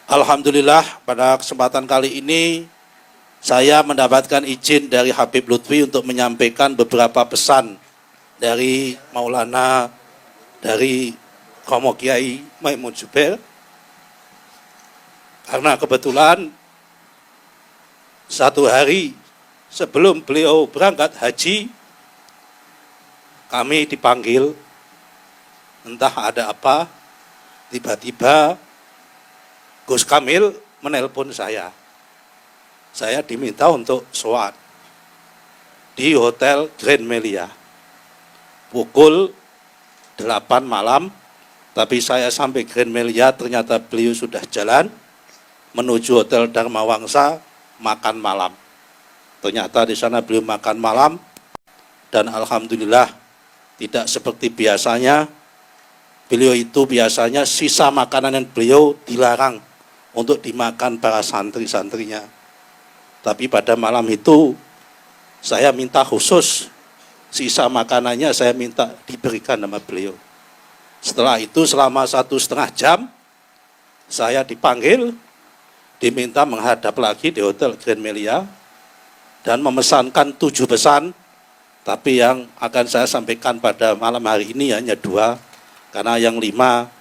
Alhamdulillah pada kesempatan kali ini saya mendapatkan izin dari Habib Lutfi untuk menyampaikan beberapa pesan dari Maulana, dari Romo Kiai Maimun Zubair. Karena kebetulan satu hari sebelum beliau berangkat haji, kami dipanggil, entah ada apa, tiba-tiba Gus Kamil menelpon saya. Saya diminta untuk sholat di Hotel Grand Melia pukul 8 malam, tapi saya sampai Grand Melia ternyata beliau sudah jalan menuju Hotel Dharma Wangsa makan malam. Ternyata di sana beliau makan malam dan alhamdulillah tidak seperti biasanya. Beliau itu biasanya sisa makanan yang beliau dilarang untuk dimakan para santri-santrinya. Tapi pada malam itu saya minta khusus sisa makanannya saya minta diberikan sama beliau. Setelah itu selama 1,5 jam saya dipanggil, diminta menghadap lagi di Hotel Grand Melia dan memesankan 7 pesan. Tapi yang akan saya sampaikan pada malam hari ini hanya 2, karena yang 5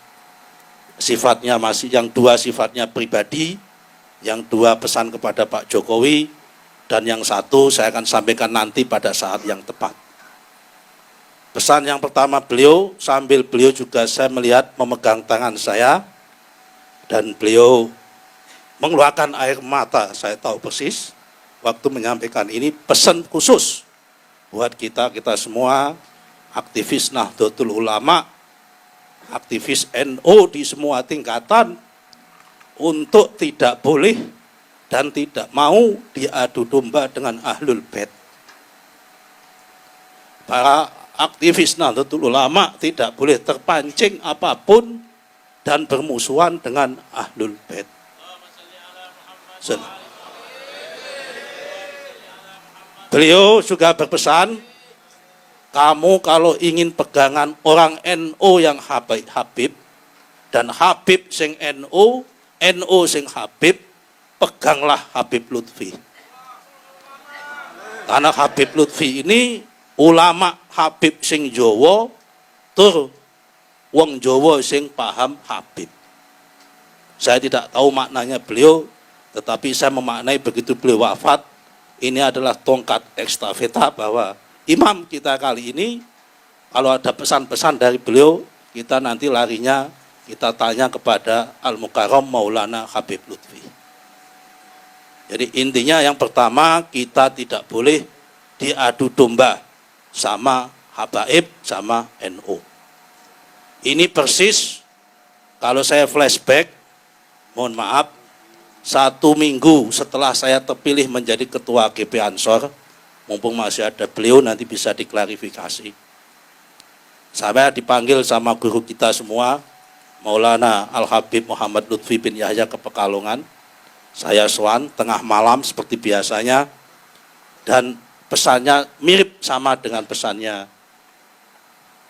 sifatnya masih, yang 2 sifatnya pribadi, yang 2 pesan kepada Pak Jokowi, dan yang 1 saya akan sampaikan nanti pada saat yang tepat. Pesan yang pertama beliau, sambil beliau juga saya melihat memegang tangan saya, dan beliau mengeluarkan air mata, saya tahu persis, waktu menyampaikan ini pesan khusus buat kita semua, aktivis Nahdlatul Ulama, aktivis NU di semua tingkatan, untuk tidak boleh dan tidak mau diadu domba dengan Ahlul Bait. Para aktivis Nahdlatul Ulama tidak boleh terpancing apapun dan bermusuhan dengan Ahlul Bait. Beliau juga berpesan, kamu kalau ingin pegangan orang NU yang Habib dan Habib sing NU, NU sing Habib, peganglah Habib Lutfi. Karena Habib Lutfi ini ulama Habib sing Jawa, tur wong Jawa sing paham Habib. Saya tidak tahu maknanya beliau, tetapi saya memaknai begitu beliau wafat, ini adalah tongkat estafeta bahwa imam kita kali ini, kalau ada pesan-pesan dari beliau, kita nanti larinya, kita tanya kepada Al-Mukarram Maulana Habib Lutfi. Jadi intinya yang pertama, kita tidak boleh diadu domba sama Habaib, sama NU. Ini persis, kalau saya flashback, mohon maaf, 1 minggu setelah saya terpilih menjadi ketua GP Ansor, mumpung masih ada beliau nanti bisa diklarifikasi. Saya dipanggil sama guru kita semua, Maulana Al-Habib Muhammad Lutfi bin Yahya ke Pekalongan. Saya sowan tengah malam seperti biasanya, dan pesannya mirip sama dengan pesannya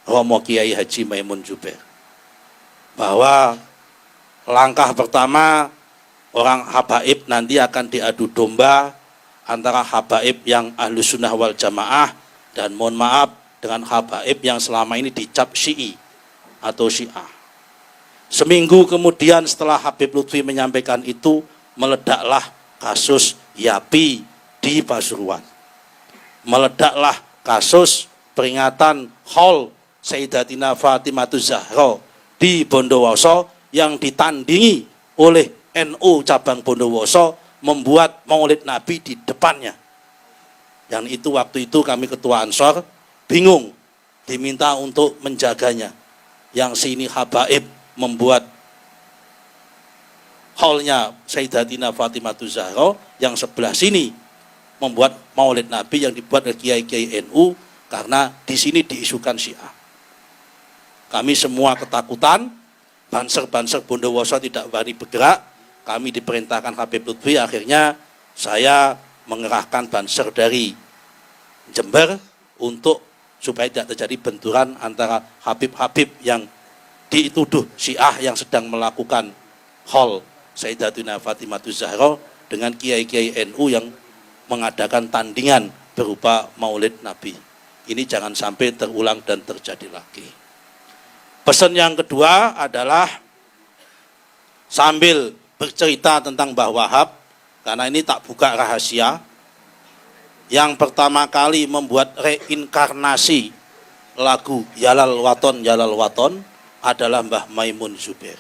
Romo Kiai Haji Maimun Zubair. Bahwa langkah pertama, orang Habaib nanti akan diadu domba antara Habaib yang Ahlus Sunnah wal Jamaah dan mohon maaf dengan Habaib yang selama ini dicap Syi'i atau Syiah. Seminggu kemudian setelah Habib Lutfi menyampaikan itu, meledaklah kasus Yapi di Pasuruan. Meledaklah kasus peringatan Haul Sayyidatina Fatimatu Zahra di Bondowoso yang ditandingi oleh NU cabang Bondowoso, membuat Maulid Nabi di depannya. Yang itu waktu itu kami ketua Ansor bingung, diminta untuk menjaganya. Yang sini Habaib membuat haulnya Sayyidatina Fatimatu Zahra, yang sebelah sini membuat Maulid Nabi yang dibuat oleh kiai-kiai NU, karena di sini diisukan Syiah. Kami semua ketakutan, banser-banser Bondowoso tidak berani bergerak. Kami diperintahkan Habib Lutfi, akhirnya saya mengerahkan banser dari Jember untuk supaya tidak terjadi benturan antara Habib-Habib yang dituduh Syiah yang sedang melakukan haul Sayyidatuna Fatimah Zahra dengan kiai-kiai NU yang mengadakan tandingan berupa Maulid Nabi. Ini jangan sampai terulang dan terjadi lagi. Pesan yang kedua adalah sambil bercerita tentang Mbah Wahab, karena ini tak buka rahasia, yang pertama kali membuat reinkarnasi lagu Yalal Waton adalah Mbah Maimun Zubair.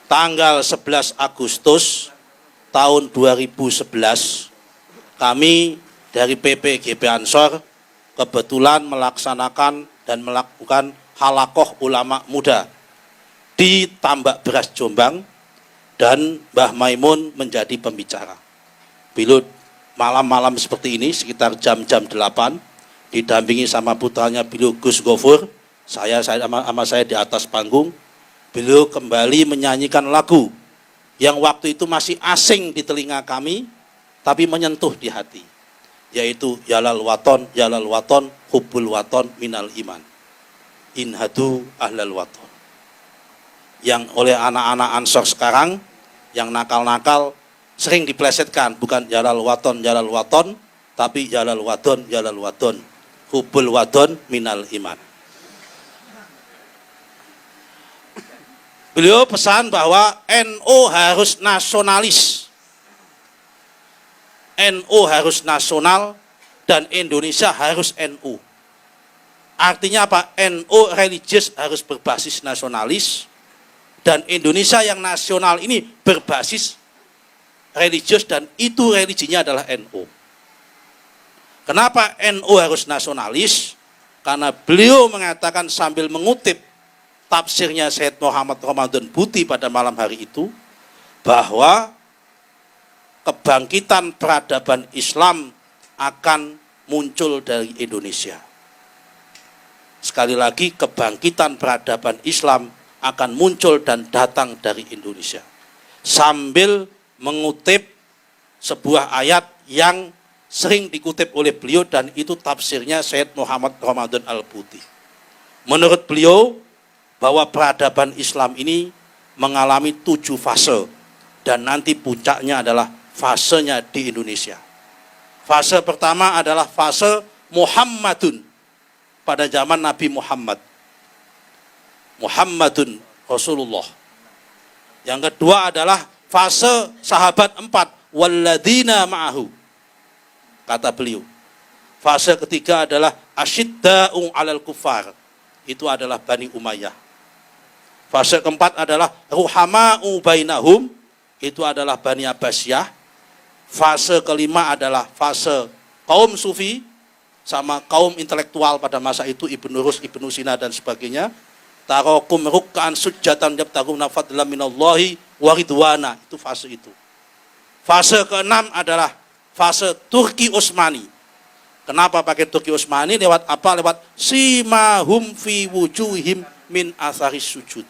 Tanggal 11 Agustus tahun 2011, kami dari PPGP Ansor kebetulan melaksanakan dan melakukan halakoh ulama muda di Tambak Beras Jombang, dan Mbah Maimun menjadi pembicara. Bila malam-malam seperti ini sekitar jam-jam 8, didampingi sama putranya beliau Gus Gofur, saya sama saya di atas panggung, beliau kembali menyanyikan lagu yang waktu itu masih asing di telinga kami, tapi menyentuh di hati, yaitu Yalal Waton, Hubbul Waton Minal Iman, Inhadu Ahlal Waton. Yang oleh anak-anak Ansor sekarang, yang nakal-nakal, sering diplesetkan, bukan Yalal Waton, tapi Yalal Waton, Hubbul Waton Minal Iman. Beliau pesan bahwa NU harus nasionalis. NU harus nasional dan Indonesia harus NU. Artinya apa? NU religius harus berbasis nasionalis dan Indonesia yang nasional ini berbasis religius dan itu religinya adalah NU. Kenapa NU harus nasionalis? Karena beliau mengatakan sambil mengutip tafsirnya Syed Muhammad Ramadan Buti pada malam hari itu, bahwa kebangkitan peradaban Islam akan muncul dari Indonesia. Sekali lagi, kebangkitan peradaban Islam akan muncul dan datang dari Indonesia. Sambil mengutip sebuah ayat yang sering dikutip oleh beliau dan itu tafsirnya Syed Muhammad Ramadan Al-Buti. Menurut beliau, bahwa peradaban Islam ini mengalami 7 fase dan nanti puncaknya adalah fasenya di Indonesia. Fase pertama adalah fase Muhammadun pada zaman Nabi Muhammad. Muhammadun Rasulullah. Yang kedua adalah fase sahabat 4, walladzina ma'ahu. Kata beliau. Fase ketiga adalah asyidda'u 'alal kufar. Itu adalah Bani Umayyah. Fase keempat adalah ruhama'u bainahum, itu adalah Bani Abbasiyah. Fase kelima adalah fase kaum sufi sama kaum intelektual pada masa itu, Ibnu Rus, Ibnu Sina dan sebagainya. Tarakum ruk'an sujjatan yabtaguna fadlan minallahi wa ridwana, itu fase itu. Fase keenam adalah fase Turki Utsmani. Kenapa pakai Turki Utsmani? Lewat apa? Lewat simahum fi wujuhim min asaris sujud.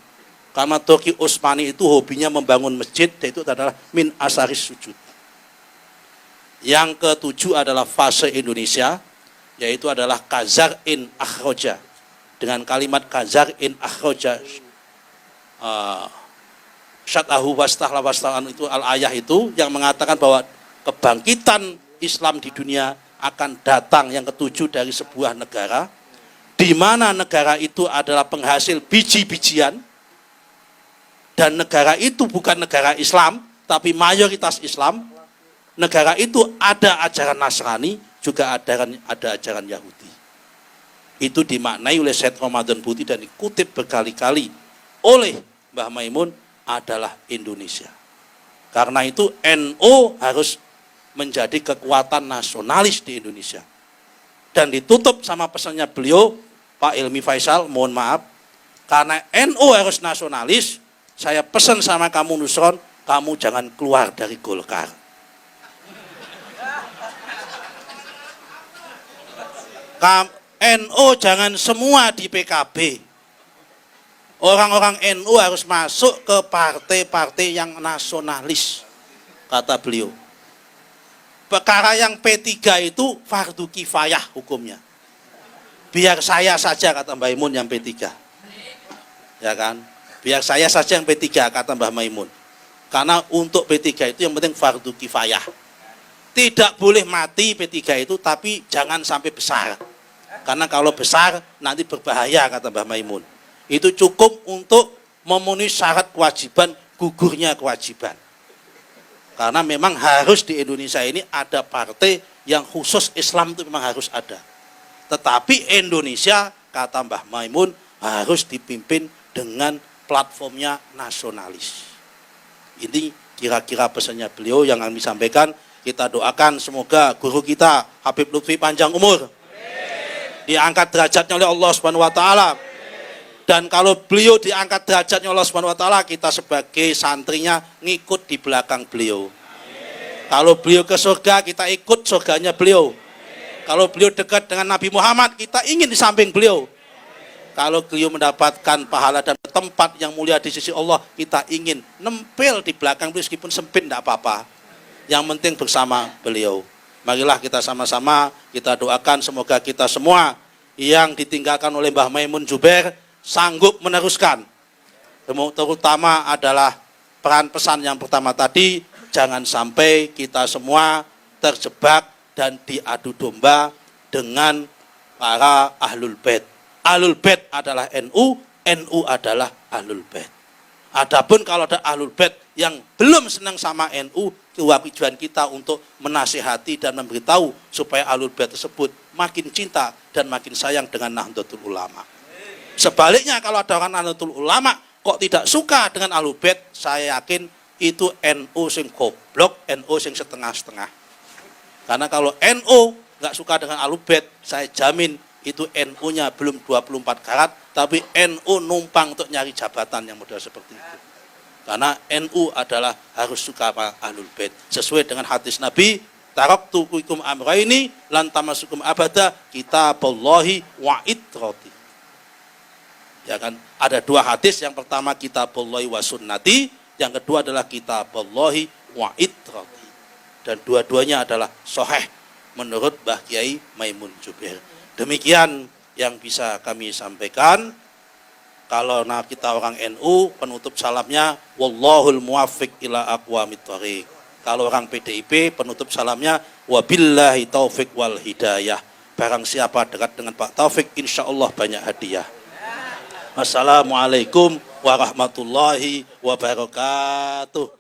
Karena Turki Utsmani itu hobinya membangun masjid, itu adalah min asaris sujud. Yang ketujuh adalah fase Indonesia, yaitu adalah Kazar in akhroja. Dengan kalimat Kazar in akhroja, syatahu wastahla wastahan, itu al-ayah itu yang mengatakan bahwa kebangkitan Islam di dunia akan datang yang ketujuh dari sebuah negara, di mana negara itu adalah penghasil biji-bijian, dan negara itu bukan negara Islam, tapi mayoritas Islam. Negara itu ada ajaran Nasrani, juga ada ajaran Yahudi. Itu dimaknai oleh Syed Ramadan Buti dan dikutip berkali-kali oleh Mbah Maimun adalah Indonesia. Karena itu NU harus menjadi kekuatan nasionalis di Indonesia. Dan ditutup sama pesannya beliau, Pak Ilmi Faisal, mohon maaf, karena NU harus nasionalis, saya pesan sama kamu Nusron, kamu jangan keluar dari Golkar. NU jangan semua di PKB. Orang-orang NU harus masuk ke partai-partai yang nasionalis, kata beliau. Perkara yang P3 itu fardu kifayah hukumnya. Biar saya saja, kata Mbah Maimun, yang P3. Ya kan? Biar saya saja yang P3, kata Mbah Maimun. Karena untuk P3 itu yang penting fardu kifayah. Tidak boleh mati P3 itu, tapi jangan sampai besar. Karena kalau besar nanti berbahaya, kata Mbah Maimun. Itu cukup untuk memenuhi syarat kewajiban, gugurnya kewajiban. Karena memang harus di Indonesia ini ada partai yang khusus Islam itu memang harus ada. Tetapi Indonesia, kata Mbah Maimun, harus dipimpin dengan platformnya nasionalis. Ini kira-kira pesannya beliau yang kami sampaikan. Kita doakan semoga guru kita Habib Lutfi panjang umur, diangkat derajatnya oleh Allah Subhanahu wa taala. Dan kalau beliau diangkat derajatnya Allah Subhanahu wa taala, kita sebagai santrinya ngikut di belakang beliau. Kalau beliau ke surga, kita ikut surganya beliau. Kalau beliau dekat dengan Nabi Muhammad, kita ingin di samping beliau. Kalau beliau mendapatkan pahala dan tempat yang mulia di sisi Allah, kita ingin nempel di belakang beliau meskipun sempit, tidak apa-apa. Yang penting bersama beliau. Marilah kita sama-sama kita doakan semoga kita semua yang ditinggalkan oleh Mbah Maimun Zubair sanggup meneruskan. Terutama adalah peran pesan yang pertama tadi, jangan sampai kita semua terjebak dan diadu domba dengan para ahlul bait. Ahlul bait adalah NU, NU adalah ahlul bait. Adapun kalau ada ahlul bait yang belum senang sama NU, kewajiban kita untuk menasihati dan memberitahu supaya ahlul bait tersebut makin cinta dan makin sayang dengan Nahdlatul Ulama. Sebaliknya kalau ada orang Nahdlatul Ulama kok tidak suka dengan ahlul bait, saya yakin itu NU sing goblok, NU sing setengah-setengah. Karena kalau NU nggak suka dengan ahlul bait, saya jamin itu NU-nya belum 24 karat, tapi NU numpang untuk nyari jabatan yang model seperti itu. Karena NU adalah harus suka sama ahlul bait. Sesuai dengan hadis Nabi, taraktu fikum amraini lan tamasukum abada kitaballahi wa itrati. Ya kan, ada dua hadis, yang pertama kitaballahi wa sunnati, yang kedua adalah kitaballahi wa itrati. Dan dua-duanya adalah sahih menurut Mbah Kiai Maimun Zubair. Demikian yang bisa kami sampaikan. Kalau kita orang NU, penutup salamnya wallahul muwaffiq ila aqwamit thoriq. Kalau orang PDIP, penutup salamnya wabillahi taufik wal hidayah. Barang siapa dekat dengan Pak Taufik, insyaallah banyak hadiah. Assalamualaikum warahmatullahi wabarakatuh.